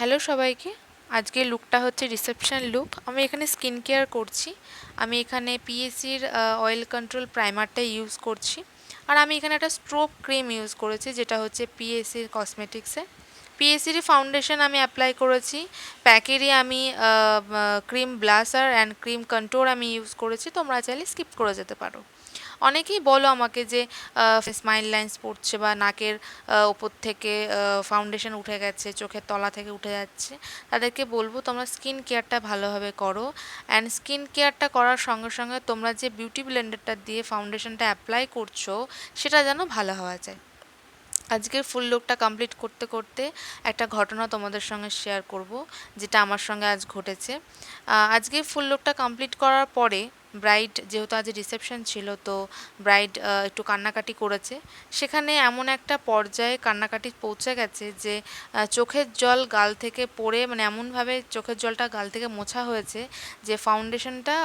Hello সবাইকে। আজকে লুকটা হচ্ছে রিসেপশন লুক। আমি এখানে স্কিন কেয়ার করছি। আমি এখানে পিএসির অয়েল কন্ট্রোল প্রাইমারটা ইউজ করছি। আর আমি এখানে একটা স্ট্রোব ক্রিম ইউজ করেছি, যেটা হচ্ছে পিএসির কসমেটিক্সের। পিএসির ফাউন্ডেশন আমি অ্যাপ্লাই করেছি। প্যাকেরই আমি cream blusher and cream control আমি ইউজ করেছি। তোমরা চাইলে স্কিপ করে যেতে পারো। অনেকেই বলো আমাকে যে স্মাইল লাইন্স পড়ছে বা নাকের ওপর থেকে ফাউন্ডেশন উঠে গেছে, চোখের তলা থেকে উঠে যাচ্ছে। তাদেরকে বলবো তোমরা স্কিন কেয়ারটা ভালোভাবে করো। অ্যান্ড স্কিন কেয়ারটা করার সঙ্গে সঙ্গে তোমরা যে বিউটি ব্লেন্ডারটা দিয়ে ফাউন্ডেশনটা অ্যাপ্লাই করছো সেটা যেন ভালো হওয়া যায়। আজকের ফুল লুকটা কমপ্লিট করতে করতে একটা ঘটনা তোমাদের সঙ্গে শেয়ার করব, যেটা আমার সঙ্গে আজ ঘটেছে। আজকে ফুল লুকটা কমপ্লিট করার পরে ব্রাইড, যেহেতু আজ রিসেপশন ছিল, তো ব্রাইড একটু কান্নাকাটি করেছে। সেখানে এমন একটা পর্যায়ে কান্নাকাটি পৌঁছে গেছে যে চোখের জল গাল থেকে পড়ে, মানে এমনভাবে চোখের জলটা গাল থেকে মোছা হয়েছে যে ফাউন্ডেশনটা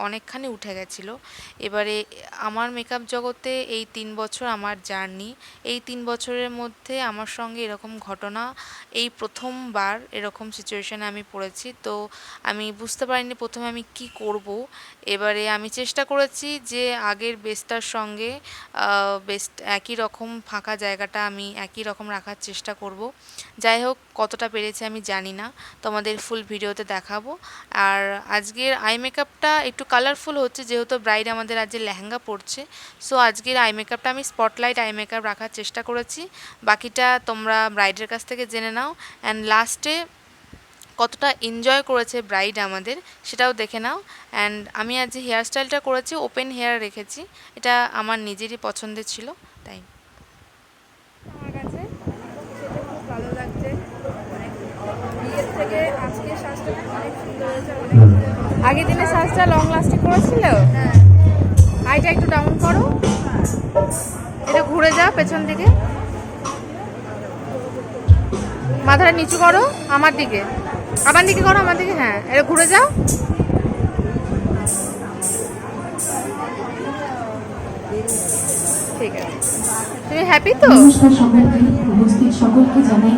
অনেকখানি উঠে গেছিলো। এবারে আমার মেকআপ জগতে এই 3 বছর আমার জার্নি, এই 3 বছরের মধ্যে আমার সঙ্গে এরকম ঘটনা এই প্রথমবার এরকম সিচুয়েশানে আমি পড়েছি। তো আমি বুঝতে পারিনি প্রথমে আমি কি করব। এবারে আমি চেষ্টা করেছি যে আগের বেস্টটার সঙ্গে বেস্ট একই রকম ফাঁকা জায়গাটা আমি একই রকম রাখার চেষ্টা করব। যাই হোক, কতটা পেরেছি আমি জানি না, তোমাদের ফুল ভিডিওতে দেখাবো। আর আজকের আই মেকআপটা একটু কালারফুল হচ্ছে, যেহেতু ব্রাইড আমাদের আজকে লেহেঙ্গা পরছে। সো আজকের আই মেকআপটা আমি স্পটলাইট আই মেকআপ রাখার চেষ্টা করেছি। বাকিটা তোমরা ব্রাইডের কাছ থেকে জেনে নাও। অ্যান্ড লাস্টে কতটা এনজয় করেছে ব্রাইড আমাদের সেটাও দেখে নাও। অ্যান্ড আমি আজ যে হেয়ার স্টাইলটা করেছি ওপেন হেয়ার রেখেছি, এটা আমার নিজেরই পছন্দের ছিল, তাই। আমার কাছে সেটা খুব ভালো লাগছে। বিয়ের থেকে আজকে সাজটা অনেক সুন্দর হয়েছে। আগের দিনের সাজটা লং লাস্টিং করেছিল। হ্যাঁ, আইটা একটু ডাউন করো, এটা ঘুরে যাও পেছন দিকে, মাথাটা নিচু করো আমার দিকে, আমার দিকে করো, আমার দিকে, হ্যাঁ এটা ঘুরে যাও। ঠিক আছে, তুমি হ্যাপি তো? নমস্কার সকলকে, উপস্থিত সকলকে জানাই